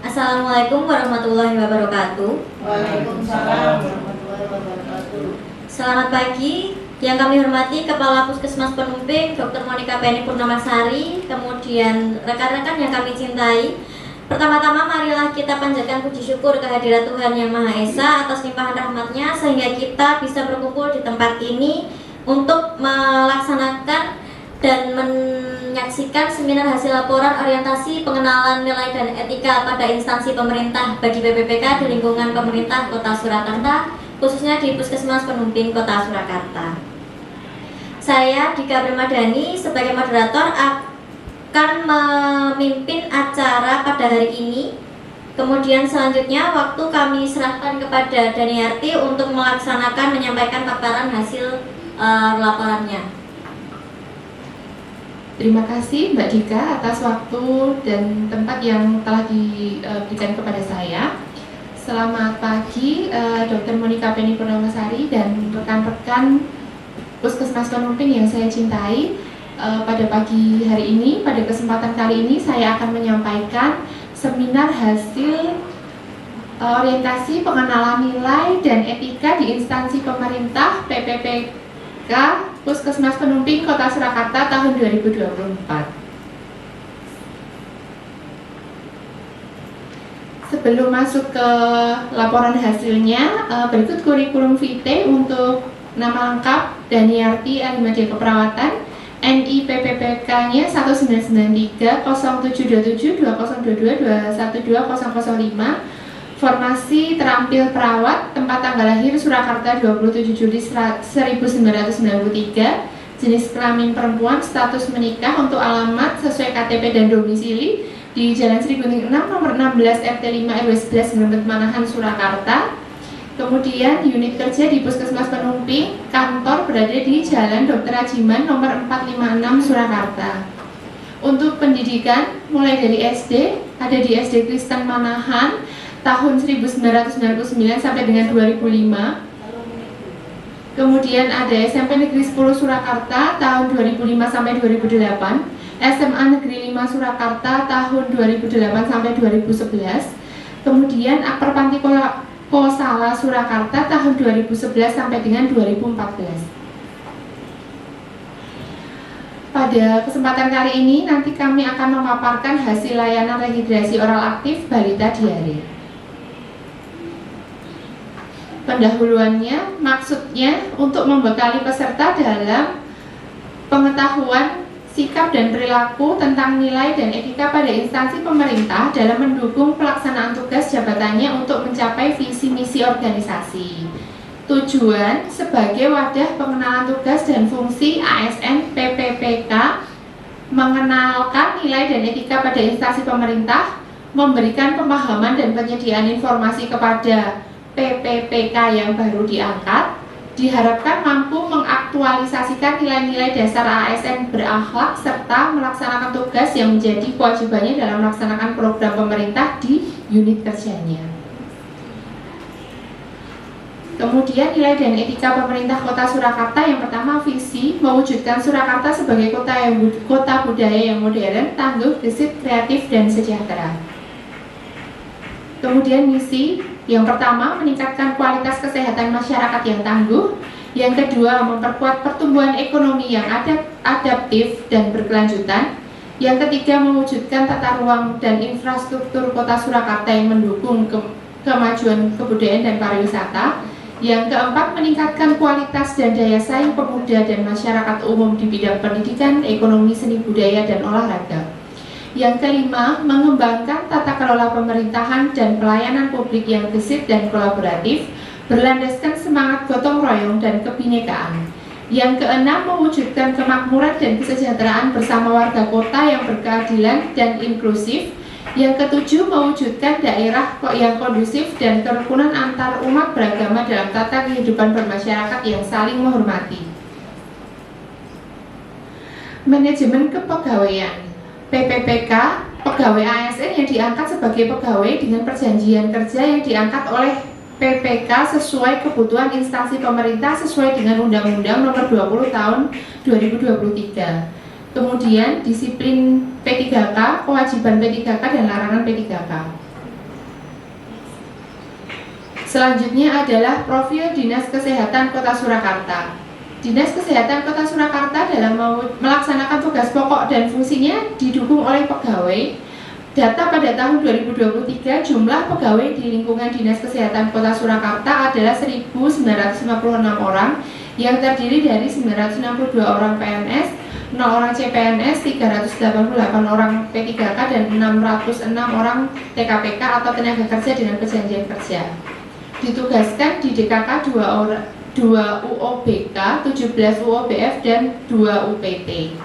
Assalamualaikum warahmatullahi wabarakatuh. Waalaikumsalam warahmatullahi wabarakatuh. Selamat pagi. Yang kami hormati Kepala Puskesmas Penumping Dr. Monika Penny Purnamasari, kemudian rekan-rekan yang kami cintai. Pertama-tama marilah kita panjatkan puji syukur kehadirat Tuhan Yang Maha Esa atas limpahan rahmat-Nya sehingga kita bisa berkumpul di tempat ini untuk melaksanakan dan menyaksikan seminar hasil laporan orientasi pengenalan nilai dan etika pada instansi pemerintah bagi PPPK di lingkungan pemerintah Kota Surakarta, khususnya di Puskesmas Penumping Kota Surakarta. Saya Dika Bermadani sebagai moderator akan memimpin acara pada hari ini. Kemudian selanjutnya waktu kami serahkan kepada Daniarti untuk menyampaikan paparan hasil laporannya. Terima kasih Mbak Dika atas waktu dan tempat yang telah diberikan kepada saya. Selamat pagi Dr. Monika Penny Purnamasari dan rekan-rekan Puskesmas Penumping yang saya cintai. Pada pagi hari ini, pada kesempatan kali ini saya akan menyampaikan seminar hasil orientasi pengenalan nilai dan etika di instansi pemerintah PPPK Puskesmas Penumping Kota Surakarta tahun 2024. Sebelum masuk ke laporan hasilnya, berikut kurikulum vitae untuk nama lengkap Daniarti Alimadia Keperawatan, NI PPPK-nya 1993 0727 2022 212005, formasi terampil perawat, tempat tanggal lahir Surakarta 27 Juli 1993, jenis kelamin perempuan, status menikah, untuk alamat sesuai KTP dan domisili di Jalan Sri Gunting 6 nomor 16 RT 5 RW 11 Grempet Manahan Surakarta. Kemudian unit kerja di Puskesmas Penumping, kantor berada di Jalan Dr. Ajiman nomor 456 Surakarta. Untuk pendidikan mulai dari SD, ada di SD Kristen Manahan tahun 1999 sampai dengan 2005. Kemudian ada SMP Negeri 10 Surakarta tahun 2005 sampai 2008, SMA Negeri 5 Surakarta tahun 2008 sampai 2011. Kemudian Akper Panti Kosala Surakarta tahun 2011 sampai dengan 2014. Pada kesempatan kali ini nanti kami akan memaparkan hasil layanan rehidrasi oral aktif balita diare. Pendahuluannya maksudnya untuk membekali peserta dalam pengetahuan sikap dan perilaku tentang nilai dan etika pada instansi pemerintah dalam mendukung pelaksanaan tugas jabatannya untuk mencapai visi misi organisasi. Tujuan sebagai wadah pengenalan tugas dan fungsi ASN PPPK, mengenalkan nilai dan etika pada instansi pemerintah, memberikan pemahaman dan penyediaan informasi kepada PPPK yang baru diangkat, diharapkan mampu mengaktualisasikan nilai-nilai dasar ASN berakhlak serta melaksanakan tugas yang menjadi kewajibannya dalam melaksanakan program pemerintah di unit kerjanya. Kemudian nilai dan etika pemerintah Kota Surakarta, yang pertama visi, mewujudkan Surakarta sebagai kota budaya yang modern, tangguh, gesit, kreatif, dan sejahtera. Kemudian misi, yang pertama meningkatkan kualitas kesehatan masyarakat yang tangguh. Yang kedua, memperkuat pertumbuhan ekonomi yang adaptif dan berkelanjutan. Yang ketiga, mewujudkan tata ruang dan infrastruktur Kota Surakarta yang mendukung kemajuan kebudayaan dan pariwisata. Yang keempat, meningkatkan kualitas dan daya saing pemuda dan masyarakat umum di bidang pendidikan, ekonomi, seni budaya, dan olahraga. Yang kelima, mengembangkan tata kelola pemerintahan dan pelayanan publik yang gesit dan kolaboratif, berlandaskan semangat gotong royong dan kebinekaan. Yang keenam, mewujudkan kemakmuran dan kesejahteraan bersama warga kota yang berkeadilan dan inklusif. Yang ketujuh, mewujudkan daerah yang kondusif dan kerukunan antar umat beragama dalam tata kehidupan bermasyarakat yang saling menghormati. Manajemen kepegawaian PPPK, pegawai ASN yang diangkat sebagai pegawai dengan perjanjian kerja yang diangkat oleh PPK sesuai kebutuhan instansi pemerintah sesuai dengan Undang-Undang Nomor 20 Tahun 2023. Kemudian disiplin P3K, kewajiban P3K dan larangan P3K. Selanjutnya adalah profil Dinas Kesehatan Kota Surakarta. Dinas Kesehatan Kota Surakarta dalam melaksanakan tugas pokok dan fungsinya didukung oleh pegawai. Data pada tahun 2023 jumlah pegawai di lingkungan Dinas Kesehatan Kota Surakarta adalah 1.956 orang yang terdiri dari 962 orang PNS, 0 orang CPNS, 388 orang P3K, dan 606 orang TKPK atau tenaga kerja dengan perjanjian kerja. Ditugaskan di DKK 2 UOBK, 17 UOBF, dan 2 UPT.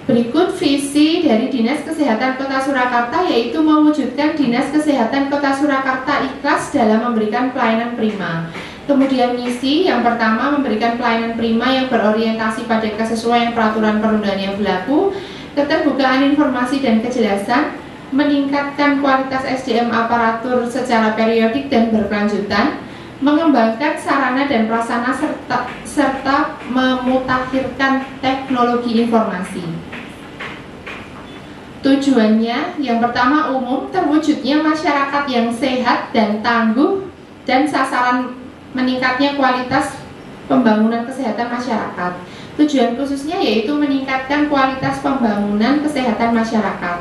Berikut visi dari Dinas Kesehatan Kota Surakarta, yaitu mewujudkan Dinas Kesehatan Kota Surakarta ikhlas dalam memberikan pelayanan prima. Kemudian misi yang pertama, memberikan pelayanan prima yang berorientasi pada kesesuaian peraturan perundang yang berlaku, keterbukaan informasi dan kejelasan, meningkatkan kualitas SDM aparatur secara periodik dan berkelanjutan, mengembangkan sarana dan prasarana serta memutakhirkan teknologi informasi. Tujuannya yang pertama umum, terwujudnya masyarakat yang sehat dan tangguh, dan sasaran meningkatnya kualitas pembangunan kesehatan masyarakat. Tujuan khususnya yaitu meningkatkan kualitas pembangunan kesehatan masyarakat.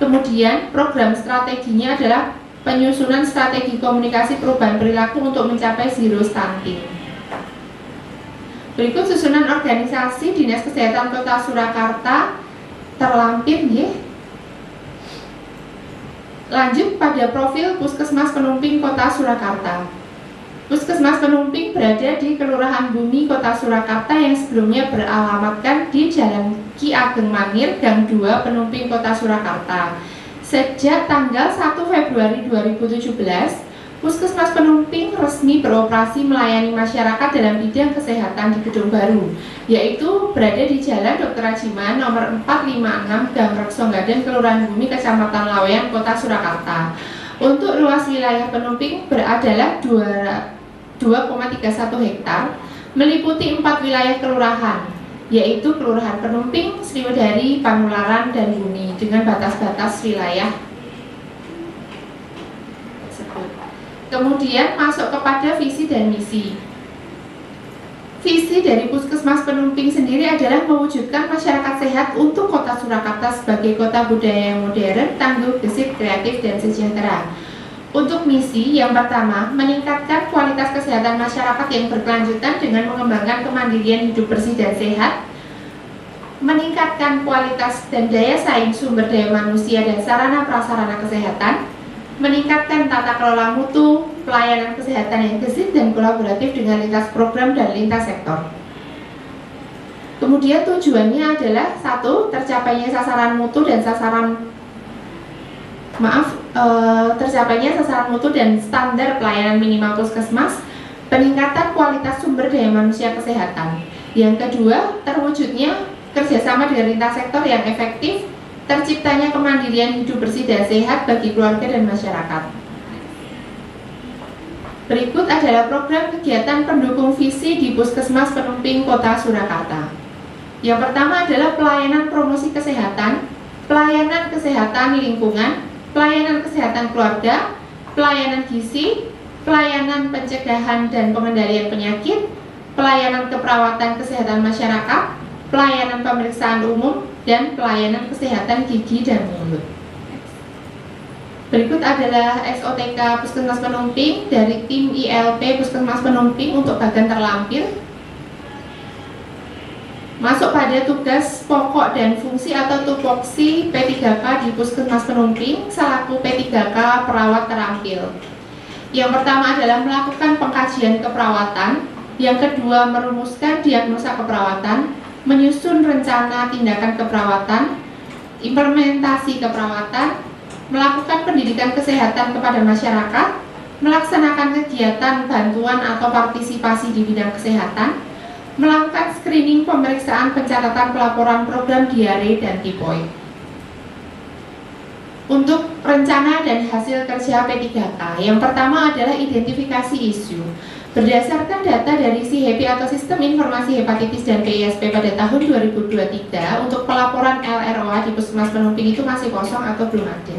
Kemudian program strateginya adalah penyusunan strategi komunikasi perubahan perilaku untuk mencapai zero stunting. Berikut susunan organisasi Dinas Kesehatan Kota Surakarta terlampir ya. Lanjut pada profil Puskesmas Penumping Kota Surakarta. Puskesmas Penumping berada di Kelurahan Bumi, Kota Surakarta yang sebelumnya beralamatkan di Jalan Ki Ageng Mangir, Gang 2, Penumping Kota Surakarta. Sejak tanggal 1 Februari 2017, Puskesmas Penumping resmi beroperasi melayani masyarakat dalam bidang kesehatan di gedung baru, yaitu berada di Jalan Dr. Ajiman nomor 456 Gang Reksonggaden, Kelurahan Bumi, Kecamatan Laweyan, Kota Surakarta. Untuk luas wilayah Penumping adalah 2,31 hektar, meliputi 4 wilayah kelurahan, yaitu Kelurahan Penumping, Sriwedari, Panularan, dan Bumi dengan batas-batas wilayah tersebut. Kemudian masuk kepada visi dan misi. Visi dari Puskesmas Penumping sendiri adalah mewujudkan masyarakat sehat untuk Kota Surakarta sebagai kota budaya yang modern, tangguh, gesit, kreatif, dan sejahtera. Untuk misi yang pertama, meningkatkan kualitas kesehatan masyarakat yang berkelanjutan dengan mengembangkan kemandirian hidup bersih dan sehat, meningkatkan kualitas dan daya saing sumber daya manusia dan sarana prasarana kesehatan, meningkatkan tata kelola mutu, pelayanan kesehatan yang gesit dan kolaboratif dengan lintas program dan lintas sektor. Kemudian tujuannya adalah 1. Tercapainya sasaran mutu dan tercapainya sasaran mutu dan standar pelayanan minimal puskesmas, peningkatan kualitas sumber daya manusia kesehatan. Yang kedua, terwujudnya kerjasama dengan lintas sektor yang efektif, terciptanya kemandirian hidup bersih dan sehat bagi keluarga dan masyarakat. Berikut adalah program kegiatan pendukung visi di Puskesmas Penumping Kota Surakarta. Yang pertama adalah pelayanan promosi kesehatan, pelayanan kesehatan lingkungan, pelayanan kesehatan keluarga, pelayanan gizi, pelayanan pencegahan dan pengendalian penyakit, pelayanan keperawatan kesehatan masyarakat, pelayanan pemeriksaan umum, dan pelayanan kesehatan gigi dan mulut. Berikut adalah SOTK Puskesmas Penumping dari tim ILP Puskesmas Penumping untuk bagian terlampir. Masuk pada tugas pokok dan fungsi atau tupoksi P3K di Puskesmas Penumping selaku P3K perawat terampil. Yang pertama adalah melakukan pengkajian keperawatan, yang kedua merumuskan diagnosa keperawatan, menyusun rencana tindakan keperawatan, implementasi keperawatan, melakukan pendidikan kesehatan kepada masyarakat, melaksanakan kegiatan bantuan atau partisipasi di bidang kesehatan, melakukan screening pemeriksaan pencatatan pelaporan program diare dan tipoid. Untuk rencana dan hasil kerja P3K, yang pertama adalah identifikasi isu. Berdasarkan data dari SIHEPI atau Sistem Informasi Hepatitis dan PISP pada tahun 2023, untuk pelaporan LROA di Puskesmas Penumping itu masih kosong atau belum ada.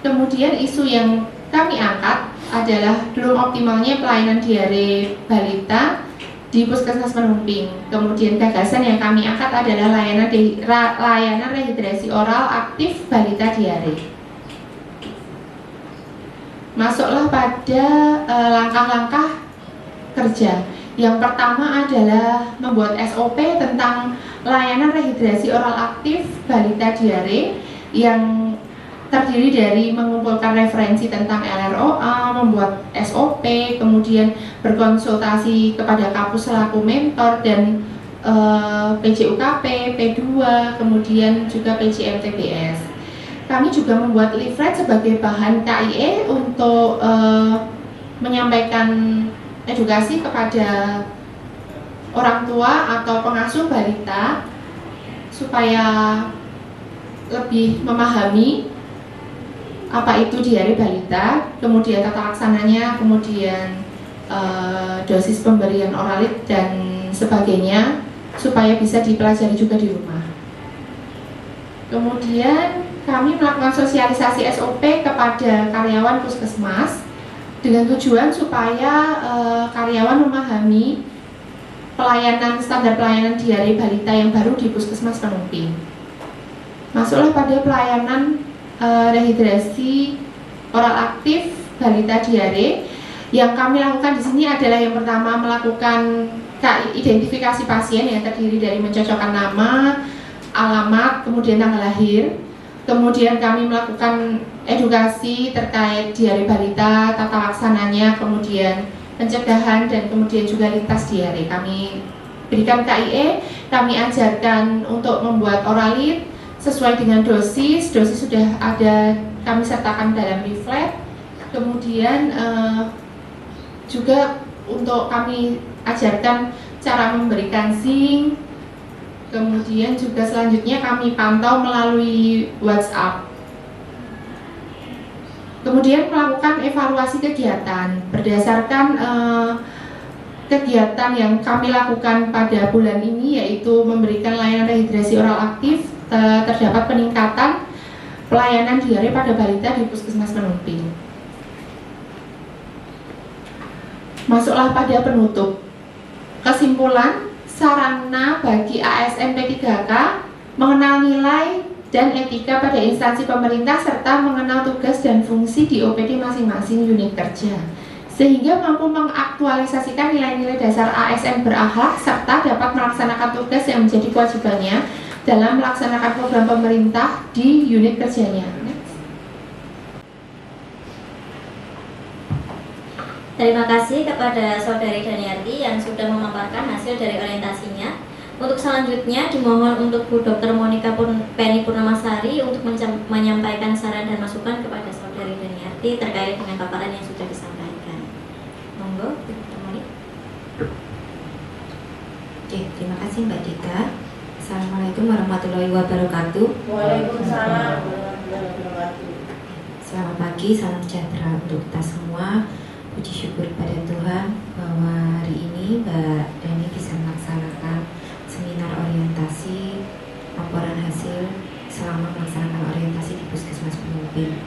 Kemudian isu yang kami angkat adalah belum optimalnya pelayanan diare balita di Puskesmas Penumping. Kemudian gagasan yang kami angkat adalah layanan rehidrasi oral aktif balita diare. Masuklah pada langkah-langkah kerja. Yang pertama adalah membuat SOP tentang layanan rehidrasi oral aktif balita diare yang terdiri dari mengumpulkan referensi tentang LROA, membuat SOP, kemudian berkonsultasi kepada kapus selaku mentor dan PJUKP, P2, kemudian juga PJMTBS. Kami juga membuat leaflet sebagai bahan KIE untuk menyampaikan edukasi kepada orang tua atau pengasuh balita supaya lebih memahami apa itu diare balita, kemudian tata laksananya, kemudian dosis pemberian oralit dan sebagainya supaya bisa dipelajari juga di rumah. Kemudian kami melakukan sosialisasi SOP kepada karyawan puskesmas dengan tujuan supaya karyawan memahami standar pelayanan diare balita yang baru di Puskesmas Penumping. Masuklah pada pelayanan rehidrasi oral aktif balita diare. Yang kami lakukan di sini adalah yang pertama melakukan identifikasi pasien yang terdiri dari mencocokkan nama, alamat, kemudian tanggal lahir. Kemudian kami melakukan edukasi terkait diare balita, tata laksananya, kemudian pencegahan dan kemudian juga lintas diare. Kami berikan KIE, kami ajarkan untuk membuat oralit sesuai dengan dosis sudah ada kami sertakan dalam leaflet. Kemudian juga untuk kami ajarkan cara memberikan zinc. Kemudian juga selanjutnya kami pantau melalui WhatsApp. Kemudian melakukan evaluasi kegiatan berdasarkan kegiatan yang kami lakukan pada bulan ini, yaitu memberikan layanan rehidrasi oral aktif. Terdapat peningkatan pelayanan diare pada balita di Puskesmas Penumping. Masuklah pada penutup. Kesimpulan, sarana bagi ASN P3K mengenal nilai dan etika pada instansi pemerintah serta mengenal tugas dan fungsi di OPD masing-masing unit kerja, sehingga mampu mengaktualisasikan nilai-nilai dasar ASN berakhlak serta dapat melaksanakan tugas yang menjadi kewajibannya dalam melaksanakan program pemerintah di unit kerjanya. Terima kasih kepada Saudari Daniarti yang sudah memaparkan hasil dari orientasinya. Untuk selanjutnya dimohon untuk Bu Dr. Monika Penny Purnamasari untuk menyampaikan saran dan masukan kepada Saudari Daniarti terkait dengan paparan yang sudah disampaikan. Monggo, Bu Dr. Monika. Oke, terima kasih Mbak Dita. Assalamualaikum warahmatullahi wabarakatuh. Waalaikumsalam warahmatullahi wabarakatuh. Selamat pagi, salam sejahtera untuk kita semua. Puji syukur pada Tuhan bahwa hari ini Mbak Dani bisa melaksanakan seminar orientasi laporan hasil selama melaksanakan orientasi di Puskesmas Penumping.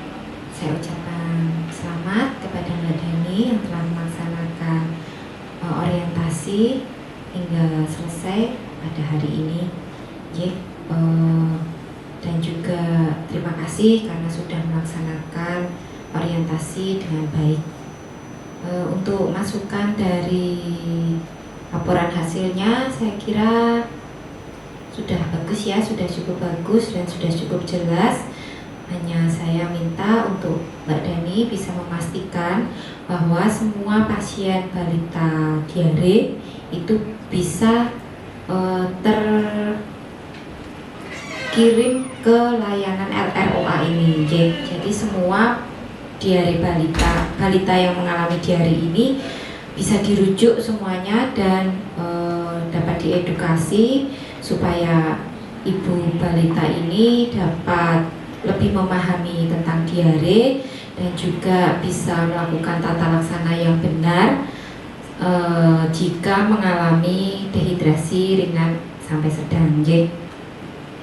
Saya ucapkan selamat kepada Mbak Dani yang telah melaksanakan orientasi hingga selesai pada hari ini. Dan juga terima kasih karena sudah melaksanakan orientasi dengan baik. Untuk masukan dari laporan hasilnya, saya kira sudah bagus ya, sudah cukup bagus dan sudah cukup jelas. Hanya saya minta untuk Mbak Dani bisa memastikan bahwa semua pasien balita diare itu bisa terkirim ke layanan LROA ini. Jadi semua diare balita yang mengalami diare ini bisa dirujuk semuanya dan dapat diedukasi supaya ibu balita ini dapat lebih memahami tentang diare dan juga bisa melakukan tata laksana yang benar jika mengalami dehidrasi ringan sampai sedang.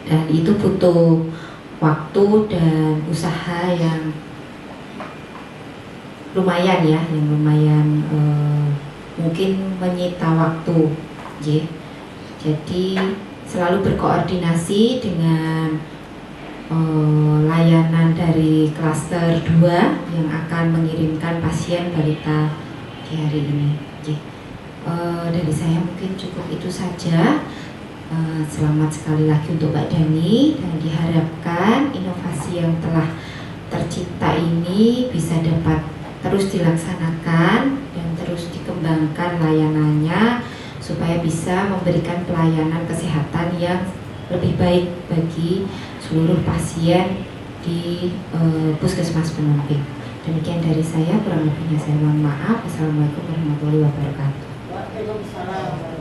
Dan itu butuh waktu dan usaha yang lumayan ya, yang lumayan mungkin menyita waktu, nggih. Jadi selalu berkoordinasi dengan layanan dari klaster 2 yang akan mengirimkan pasien balita di hari ini. Nggih. Dari saya mungkin cukup itu saja. Selamat sekali lagi untuk Mbak Dani, dan diharapkan inovasi yang telah tercipta ini bisa dapat terus dilaksanakan dan terus dikembangkan layanannya supaya bisa memberikan pelayanan kesehatan yang lebih baik bagi seluruh pasien di Puskesmas Penumping. Demikian dari saya, kurang lebihnya saya mohon maaf. Wassalamualaikum warahmatullahi wabarakatuh. Waalaikumsalam.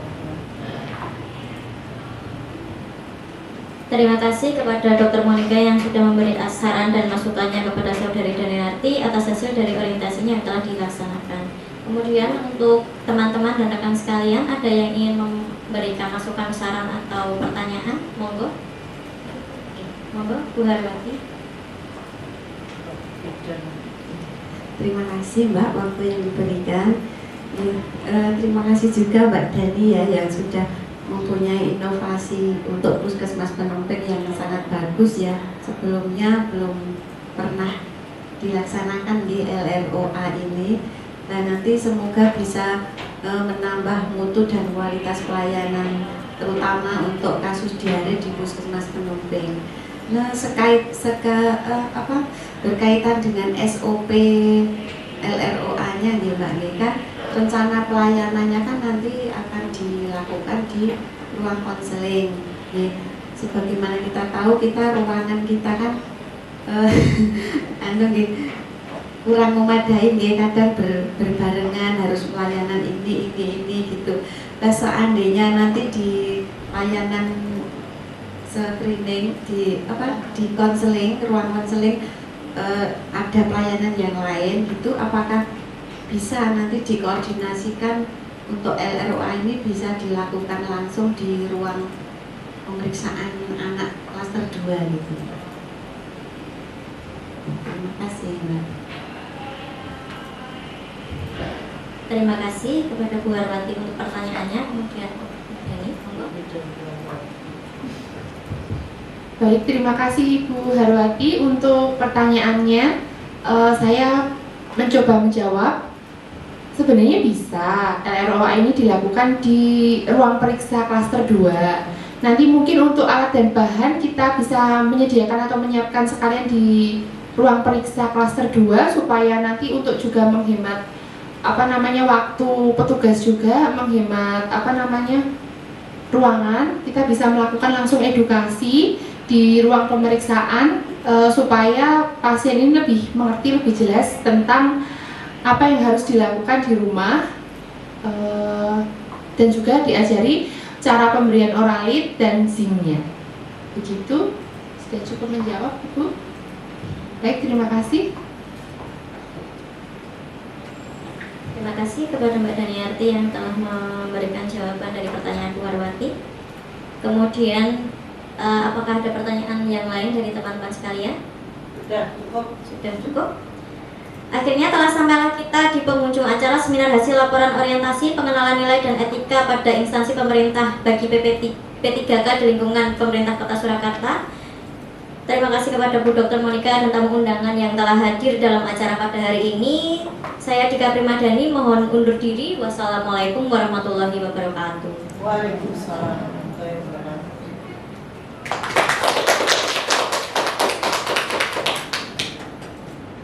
Terima kasih kepada Dr. Monica yang sudah memberi saran dan masukannya kepada Saudari Daniarti atas hasil dari orientasinya yang telah dilaksanakan. Kemudian untuk teman-teman dan rekan sekalian, ada yang ingin memberikan masukan, saran atau pertanyaan? Monggo. Monggo, Bu Harwati. Terima kasih Mbak waktu yang diberikan. Terima kasih juga Mbak Dani ya yang sudah mempunyai inovasi untuk Puskesmas Penumping yang sangat bagus ya. Sebelumnya belum pernah dilaksanakan di LROA ini, dan nanti semoga bisa menambah mutu dan kualitas pelayanan terutama untuk kasus diare di Puskesmas Penumping. Nah, berkaitan dengan SOP LROA-nya nih Mbak, kan rencana pelayanannya kan nanti akan dilakukan di ruang konseling. Sebagaimana kita tahu, kita ruangan kita kan kurang memadai, kadang berbarengan, harus pelayanan ini gitu. Nah, seandainya nanti di layanan screening di konseling, ruang konseling ada pelayanan yang lain gitu, apakah bisa nanti dikoordinasikan untuk LROA ini bisa dilakukan langsung di ruang pemeriksaan anak klaster 2 gitu. Terima kasih Mbak. Terima kasih kepada Bu Harwati untuk pertanyaannya. Kemudian Dani, monggo. Baik, terima kasih Ibu Harwati untuk pertanyaannya. Saya mencoba menjawab. Sebenarnya bisa LROA ini dilakukan di ruang periksa klaster 2. Nanti mungkin untuk alat dan bahan kita bisa menyediakan atau menyiapkan sekalian di ruang periksa klaster 2 supaya nanti untuk juga menghemat waktu petugas, juga menghemat ruangan. Kita bisa melakukan langsung edukasi di ruang pemeriksaan supaya pasien ini lebih mengerti lebih jelas tentang apa yang harus dilakukan di rumah, dan juga diajari cara pemberian oralit dan ZIM-nya. Begitu, sudah cukup menjawab Ibu. Baik, terima kasih. Terima kasih kepada Mbak Daniarti yang telah memberikan jawaban dari pertanyaan Bu Harwati. Kemudian apakah ada pertanyaan yang lain dari teman-teman sekalian? Sudah cukup. Sudah cukup. Akhirnya telah sampailah kita di penghujung acara seminar hasil laporan orientasi pengenalan nilai dan etika pada instansi pemerintah bagi P3K di lingkungan pemerintah Kota Surakarta. Terima kasih kepada Bu Dr. Monica dan tamu undangan yang telah hadir dalam acara pada hari ini. Saya Dika Primadani mohon undur diri. Wassalamualaikum warahmatullahi wabarakatuh. Waalaikumsalam.